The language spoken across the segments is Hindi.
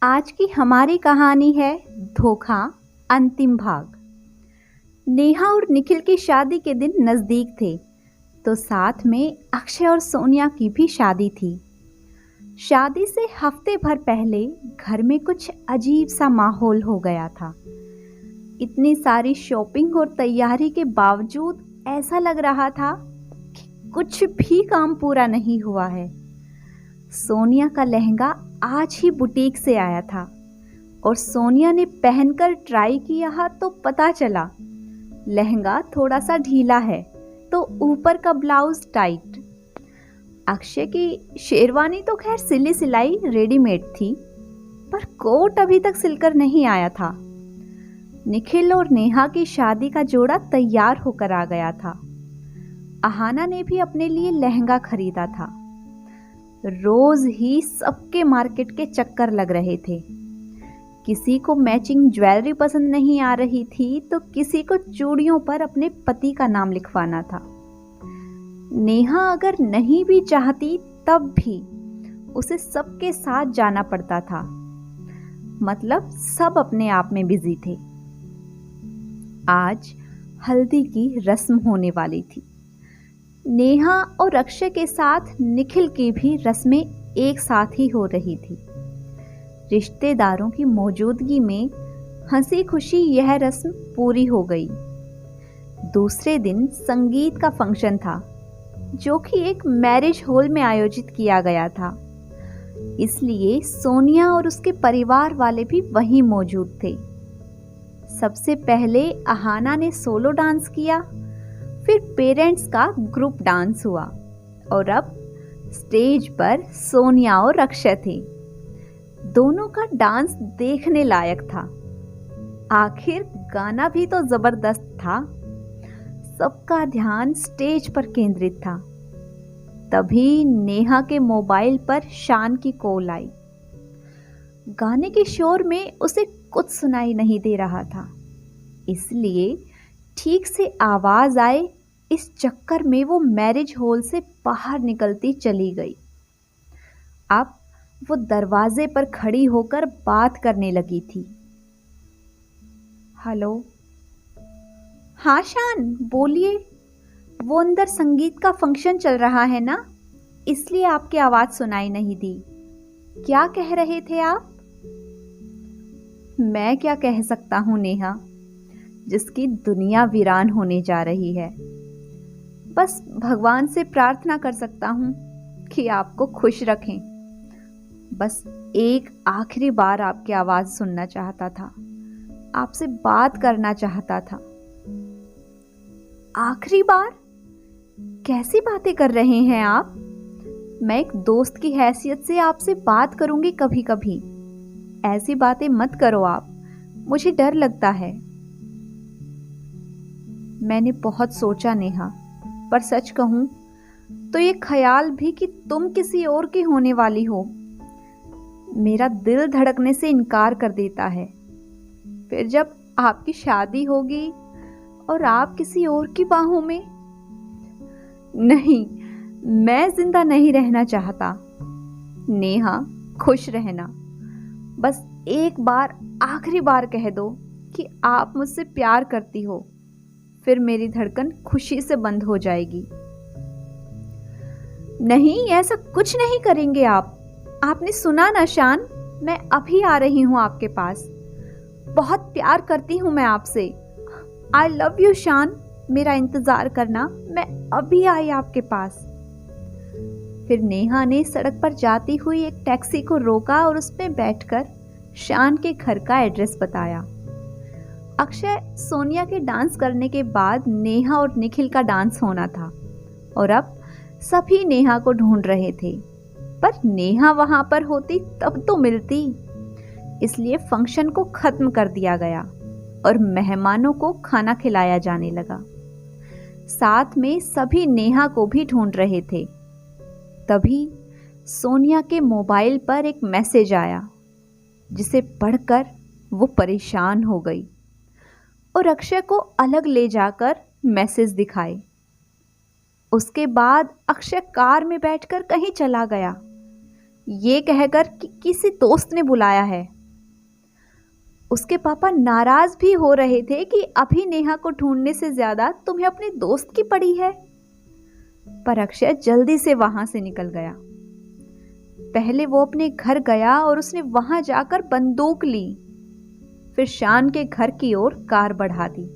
आज की हमारी कहानी है धोखा अंतिम भाग। नेहा और निखिल की शादी के दिन नज़दीक थे तो साथ में अक्षय और सोनिया की भी शादी थी। शादी से हफ्ते भर पहले घर में कुछ अजीब सा माहौल हो गया था। इतनी सारी शॉपिंग और तैयारी के बावजूद ऐसा लग रहा था कि कुछ भी काम पूरा नहीं हुआ है। सोनिया का लहंगा आज ही बुटीक से आया था और सोनिया ने पहनकर ट्राई किया तो पता चला लहंगा थोड़ा सा ढीला है तो ऊपर का ब्लाउज टाइट। अक्षय की शेरवानी तो खैर सिली सिलाई रेडीमेड थी, पर कोट अभी तक सिलकर नहीं आया था। निखिल और नेहा की शादी का जोड़ा तैयार होकर आ गया था। अहाना ने भी अपने लिए लहंगा खरीदा था। रोज ही सबके मार्केट के चक्कर लग रहे थे। किसी को मैचिंग ज्वेलरी पसंद नहीं आ रही थी तो किसी को चूड़ियों पर अपने पति का नाम लिखवाना था। नेहा अगर नहीं भी चाहती तब भी उसे सबके साथ जाना पड़ता था। मतलब सब अपने आप में बिजी थे। आज हल्दी की रस्म होने वाली थी। नेहा और अक्षय के साथ निखिल की भी रस्में एक साथ ही हो रही थी। रिश्तेदारों की मौजूदगी में हंसी खुशी यह रस्म पूरी हो गई। दूसरे दिन संगीत का फंक्शन था जो कि एक मैरिज हॉल में आयोजित किया गया था, इसलिए सोनिया और उसके परिवार वाले भी वहीं मौजूद थे। सबसे पहले अहाना ने सोलो डांस किया, फिर पेरेंट्स का ग्रुप डांस हुआ और अब स्टेज पर सोनिया और अक्षय थे। दोनों का डांस देखने लायक था। आखिर गाना भी तो जबरदस्त था। सबका ध्यान स्टेज पर केंद्रित था। तभी नेहा के मोबाइल पर शान की कॉल आई। गाने के शोर में उसे कुछ सुनाई नहीं दे रहा था, इसलिए ठीक से आवाज आए इस चक्कर में वो मैरिज हॉल से बाहर निकलती चली गई। अब वो दरवाजे पर खड़ी होकर बात करने लगी थी। हेलो। हाँ शान बोलिए। वो अंदर संगीत का फंक्शन चल रहा है ना, इसलिए आपकी आवाज सुनाई नहीं दी। क्या कह रहे थे आप? मैं क्या कह सकता हूँ नेहा, जिसकी दुनिया वीरान होने जा रही है। बस भगवान से प्रार्थना कर सकता हूँ कि आपको खुश रखें। बस एक आखिरी बार आपकी आवाज सुनना चाहता था, आपसे बात करना चाहता था। आखिरी बार? कैसी बातें कर रहे हैं आप? मैं एक दोस्त की हैसियत से आपसे बात करूंगी कभी कभी। ऐसी बातें मत करो आप, मुझे डर लगता है। मैंने बहुत सोचा नेहा, पर सच कहूं तो ये ख्याल भी कि तुम किसी और की होने वाली हो, मेरा दिल धड़कने से इनकार कर देता है। फिर जब आपकी शादी होगी और आप किसी और की बाहों में, नहीं, मैं जिंदा नहीं रहना चाहता। नेहा खुश रहना। बस एक बार आखिरी बार कह दो कि आप मुझसे प्यार करती हो, फिर मेरी धड़कन खुशी से बंद हो जाएगी। नहीं, ऐसा कुछ नहीं करेंगे आप। आपने सुना ना शान, मैं अभी आ रही हूं आपके पास। बहुत प्यार करती हूं मैं आपसे। आई लव यू शान, मेरा इंतजार करना, मैं अभी आई आपके पास। फिर नेहा ने सड़क पर जाती हुई एक टैक्सी को रोका और उसमें बैठकर शान के घर का एड्रेस बताया। अक्षय सोनिया के डांस करने के बाद नेहा और निखिल का डांस होना था और अब सभी नेहा को ढूंढ रहे थे, पर नेहा वहां पर होती तब तो मिलती। इसलिए फंक्शन को खत्म कर दिया गया और मेहमानों को खाना खिलाया जाने लगा। साथ में सभी नेहा को भी ढूंढ रहे थे। तभी सोनिया के मोबाइल पर एक मैसेज आया, जिसे पढ़कर वो परेशान हो गई और अक्षय को अलग ले जाकर मैसेज दिखाए। उसके बाद अक्षय कार में बैठकर कहीं चला गया, ये कहकर कि किसी दोस्त ने बुलाया है उसके पापा नाराज भी हो रहे थे कि अभी नेहा को ढूंढने से ज्यादा तुम्हें अपने दोस्त की पड़ी है। पर अक्षय जल्दी से वहां से निकल गया। पहले वो अपने घर गया और उसने वहां जाकर बंदूक ली। फिर शान के घर की ओर कार बढ़ा दी।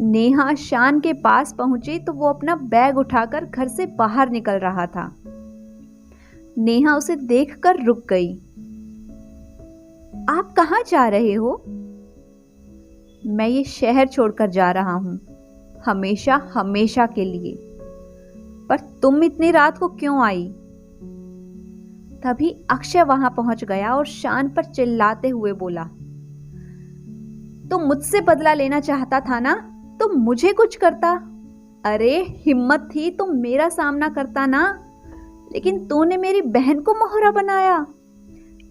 नेहा शान के पास पहुंची तो वो अपना बैग उठाकर घर से बाहर निकल रहा था। नेहा उसे देखकर रुक गई। आप कहां जा रहे हो? मैं ये शहर छोड़कर जा रहा हूं, हमेशा हमेशा के लिए। पर तुम इतनी रात को क्यों आई? तभी अक्षय वहां पहुंच गया और शान पर चिल्लाते हुए बोला, तुम मुझसे बदला लेना चाहता था ना, तो मुझे कुछ करता। अरे हिम्मत थी तो मेरा सामना करता ना, लेकिन तूने मेरी बहन को मोहरा बनाया।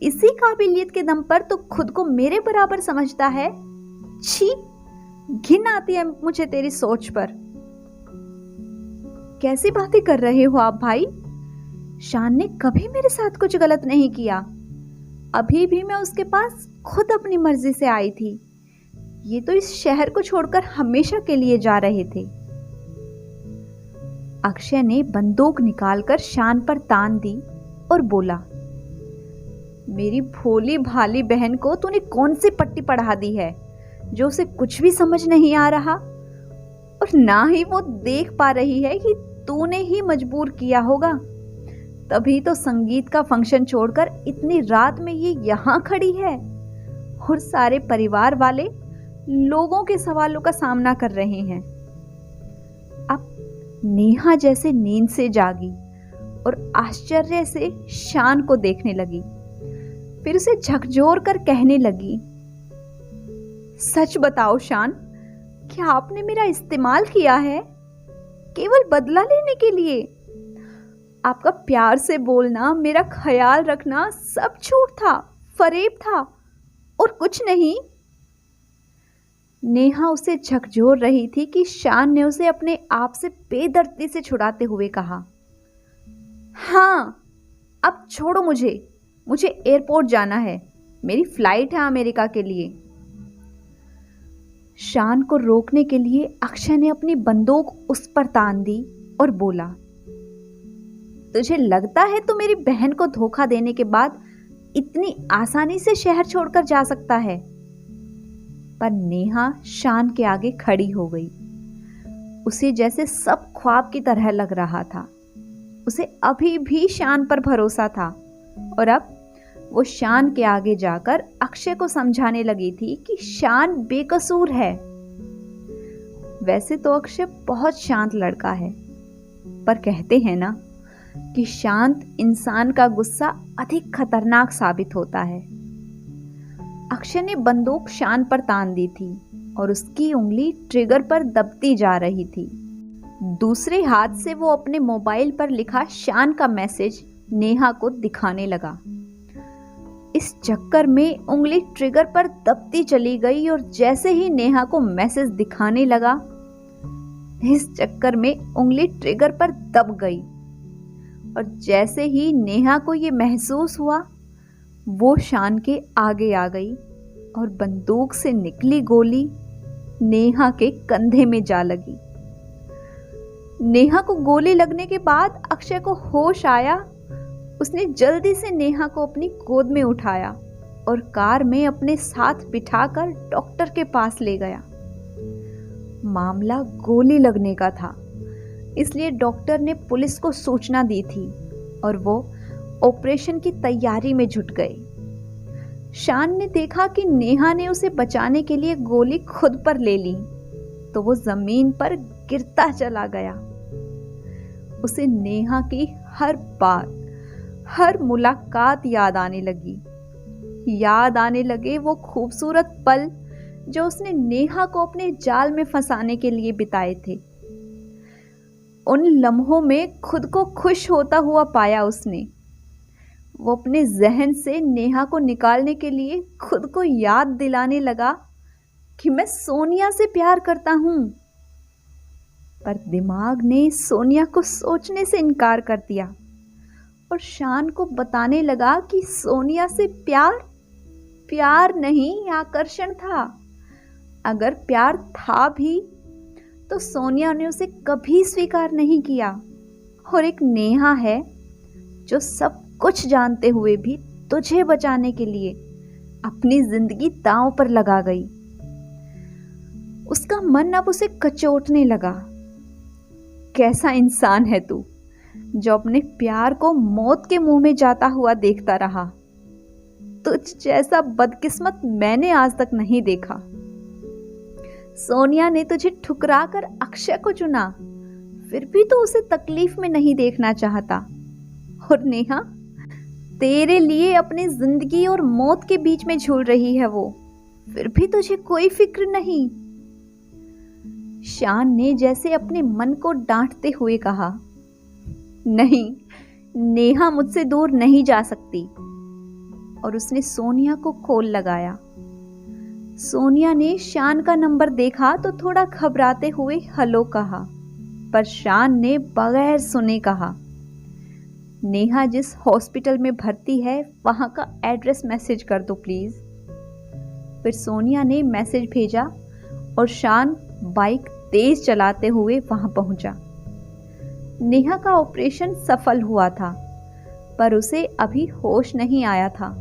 इसी काबिलियत के दम पर तो खुद को मेरे बराबर समझता है। छी, घिन आती है मुझे तेरी सोच पर। कैसी बातें कर रहे हो आप भाई? शान ने कभी मेरे साथ कुछ गलत नहीं किया। अभी भी मैं उसके पास खुद अपनी मर्जी से आई थी। ये तो इस शहर को छोड़कर हमेशा के लिए जा रहे थे। अक्षय ने बंदूक निकालकर शान पर तान दी और बोला, मेरी भोली भाली बहन को तूने कौन सी पट्टी पढ़ा दी है जो उसे कुछ भी समझ नहीं आ रहा, और ना ही वो देख पा रही है कि तूने ही मजबूर किया होगा। तभी तो संगीत का फंक्शन छोड़कर इतनी रात में ये यहाँ खड़ी है और सारे परिवार वाले लोगों के सवालों का सामना कर रहे हैं। अब नेहा जैसे नींद से जागी और आश्चर्य से शान को देखने लगी। फिर उसे झकझोर कर कहने लगी, सच बताओ शान, क्या आपने मेरा इस्तेमाल किया है केवल बदला लेने के लिए? आपका प्यार से बोलना, मेरा ख्याल रखना सब झूठ था, फरेब था और कुछ नहीं। नेहा उसे झकझोर रही थी कि शान ने उसे अपने आप से बेदर्दी से छुड़ाते हुए कहा, हाँ अब छोड़ो मुझे एयरपोर्ट जाना है, मेरी फ्लाइट है अमेरिका के लिए। शान को रोकने के लिए अक्षय ने अपनी बंदूक उस पर तान दी और बोला, तुझे लगता है तू मेरी बहन को धोखा देने के बाद इतनी आसानी से शहर छोड़कर जा सकता है? पर नेहा शान के आगे खड़ी हो गई। उसे जैसे सब ख्वाब की तरह लग रहा था। उसे अभी भी शान पर भरोसा था और अब वो शान के आगे जाकर अक्षय को समझाने लगी थी कि शान बेकसूर है। वैसे तो अक्षय बहुत शांत लड़का है, पर कहते हैं ना कि शांत इंसान का गुस्सा अधिक खतरनाक साबित होता है। अक्षय ने बंदूक शान पर तान दी थी और उसकी उंगली ट्रिगर पर दबती जा रही थी। दूसरे हाथ से वो अपने मोबाइल पर लिखा शान का मैसेज नेहा को दिखाने लगा। इस चक्कर में उंगली ट्रिगर पर दबती चली गई और जैसे ही नेहा को मैसेज दिखाने लगा, इस चक्कर में उंगली ट्रिगर पर दब गई और जैसे ही नेहा को ये महसूस हुआ, वो शान के आगे आ गई और बंदूक से निकली गोली नेहा के कंधे में जा लगी। नेहा को गोली लगने के बाद अक्षय को होश आया। उसने जल्दी से नेहा को अपनी गोद में उठाया और कार में अपने साथ बिठाकर डॉक्टर के पास ले गया। मामला गोली लगने का था, इसलिए डॉक्टर ने पुलिस को सूचना दी थी और वो ऑपरेशन की तैयारी में जुट गए। शान ने देखा कि नेहा ने उसे बचाने के लिए गोली खुद पर ले ली, तो वो जमीन पर गिरता चला गया। उसे नेहा की हर बात, हर मुलाकात याद आने लगी। याद आने लगे वो खूबसूरत पल जो उसने नेहा को अपने जाल में फंसाने के लिए बिताए थे। उन लम्हों में खुद को खुश होता हुआ पाया उसने। वो अपने जहन से नेहा को निकालने के लिए खुद को याद दिलाने लगा कि मैं सोनिया से प्यार करता हूं, पर दिमाग ने सोनिया को सोचने से इनकार कर दिया और शान को बताने लगा कि सोनिया से प्यार प्यार नहीं, आकर्षण था। अगर प्यार था भी तो सोनिया ने उसे कभी स्वीकार नहीं किया। और एक नेहा है जो सब कुछ जानते हुए भी तुझे बचाने के लिए अपनी जिंदगी दांव पर लगा गई। उसका मन अब उसे कचोटने लगा। कैसा इंसान है तू, जो अपने प्यार को मौत के मुंह में जाता हुआ देखता रहा। तुझ जैसा बदकिस्मत मैंने आज तक नहीं देखा। सोनिया ने तुझे ठुकरा कर अक्षय को चुना, फिर भी तो उसे तकलीफ में नहीं देखना चाहता। और नेहा, तेरे लिए अपनी जिंदगी और मौत के बीच में झूल रही है वो, फिर भी तुझे कोई फिक्र नहीं। शान ने जैसे अपने मन को डांटते हुए कहा, नहीं, नेहा मुझसे दूर नहीं जा सकती। और उसने सोनिया को कॉल लगाया। सोनिया ने शान का नंबर देखा तो थोड़ा घबराते हुए हेलो कहा, पर शान ने बगैर सुने कहा, नेहा जिस हॉस्पिटल में भर्ती है वहां का एड्रेस मैसेज कर दो प्लीज। फिर सोनिया ने मैसेज भेजा और शान बाइक तेज चलाते हुए वहां पहुंचा। नेहा का ऑपरेशन सफल हुआ था, पर उसे अभी होश नहीं आया था।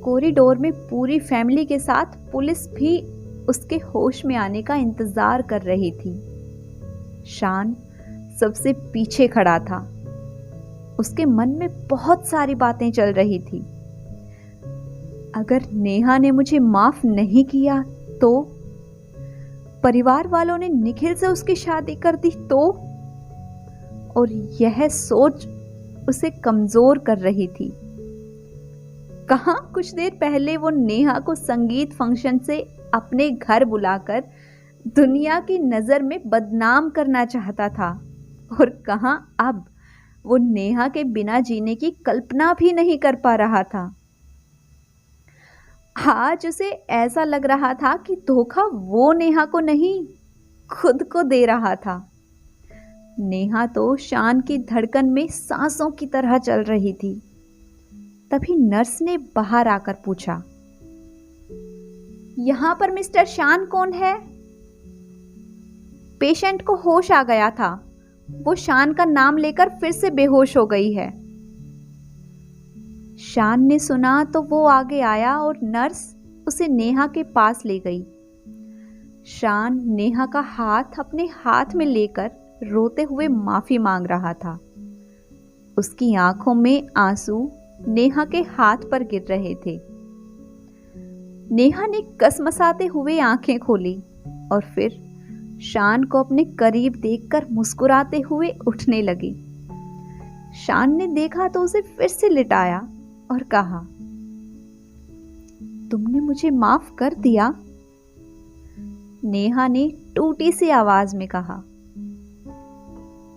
कॉरिडोर में पूरी फैमिली के साथ पुलिस भी उसके होश में आने का इंतजार कर रही थी। शान सबसे पीछे खड़ा था। उसके मन में बहुत सारी बातें चल रही थी। अगर नेहा ने मुझे माफ नहीं किया तो, परिवार वालों ने निखिल से उसकी शादी कर दी तो, और यह सोच उसे कमजोर कर रही थी। कहाँ कुछ देर पहले वो नेहा को संगीत फंक्शन से अपने घर बुलाकर दुनिया की नजर में बदनाम करना चाहता था, और कहाँ अब वो नेहा के बिना जीने की कल्पना भी नहीं कर पा रहा था। आज उसे ऐसा लग रहा था कि धोखा वो नेहा को नहीं, खुद को दे रहा था। नेहा तो शान की धड़कन में सांसों की तरह चल रही थी। तभी नर्स ने बाहर आकर पूछा, यहां पर मिस्टर शान कौन है? पेशेंट को होश आ गया था, वो शान का नाम लेकर फिर से बेहोश हो गई है। शान ने सुना तो वो आगे आया और नर्स उसे नेहा के पास ले गई। शान नेहा का हाथ अपने हाथ में लेकर रोते हुए माफी मांग रहा था। उसकी आंखों में आंसू नेहा के हाथ पर गिर रहे थे। नेहा ने कसमसाते हुए आंखें खोली और फिर शान को अपने करीब देखकर मुस्कुराते हुए उठने लगी। शान ने देखा तो उसे फिर से लिटाया और कहा, तुमने मुझे माफ कर दिया? नेहा ने टूटी सी आवाज में कहा,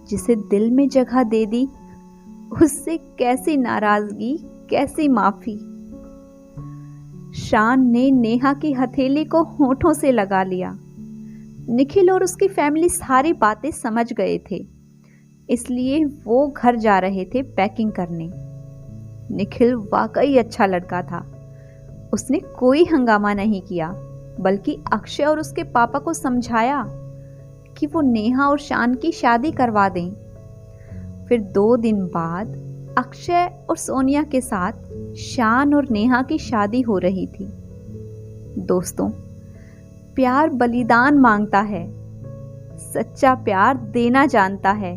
जिसे दिल में जगह दे दी उससे कैसी नाराजगी, कैसी माफी। शान ने नेहा की हथेली को होठों से लगा लिया। निखिल और उसकी फैमिली सारी बातें समझ गए थे, इसलिए वो घर जा रहे थे पैकिंग करने। निखिल वाकई अच्छा लड़का था। उसने कोई हंगामा नहीं किया, बल्कि अक्षय और उसके पापा को समझाया कि वो नेहा और शान की शादी करवा दें। फिर 2 दिन बाद अक्षय और सोनिया के साथ शान और नेहा की शादी हो रही थी। दोस्तों, प्यार बलिदान मांगता है। सच्चा प्यार देना जानता है,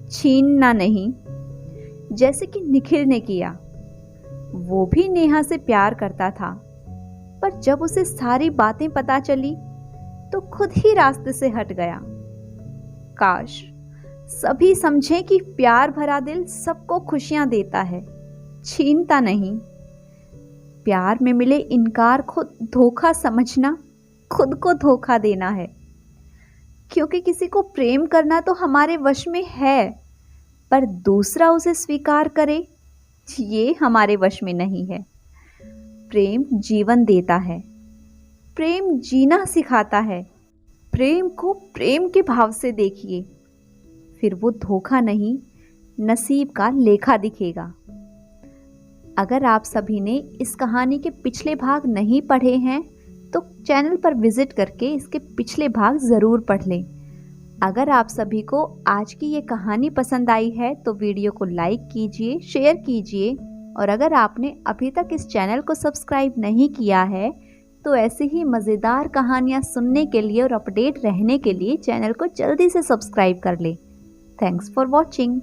छीनना नहीं, जैसे कि निखिल ने किया। वो भी नेहा से प्यार करता था, पर जब उसे सारी बातें पता चली तो खुद ही रास्ते से हट गया। काश सभी समझें कि प्यार भरा दिल सबको खुशियां देता है, छीनता नहीं। प्यार में मिले इनकार को धोखा समझना खुद को धोखा देना है, क्योंकि किसी को प्रेम करना तो हमारे वश में है, पर दूसरा उसे स्वीकार करे ये हमारे वश में नहीं है। प्रेम जीवन देता है, प्रेम जीना सिखाता है। प्रेम को प्रेम के भाव से देखिए, फिर वो धोखा नहीं, नसीब का लेखा दिखेगा। अगर आप सभी ने इस कहानी के पिछले भाग नहीं पढ़े हैं तो चैनल पर विजिट करके इसके पिछले भाग ज़रूर पढ़ लें। अगर आप सभी को आज की ये कहानी पसंद आई है तो वीडियो को लाइक कीजिए, शेयर कीजिए और अगर आपने अभी तक इस चैनल को सब्सक्राइब नहीं किया है तो ऐसी ही मज़ेदार कहानियाँ सुनने के लिए और अपडेट रहने के लिए चैनल को जल्दी से सब्सक्राइब कर लें। Thanks for watching.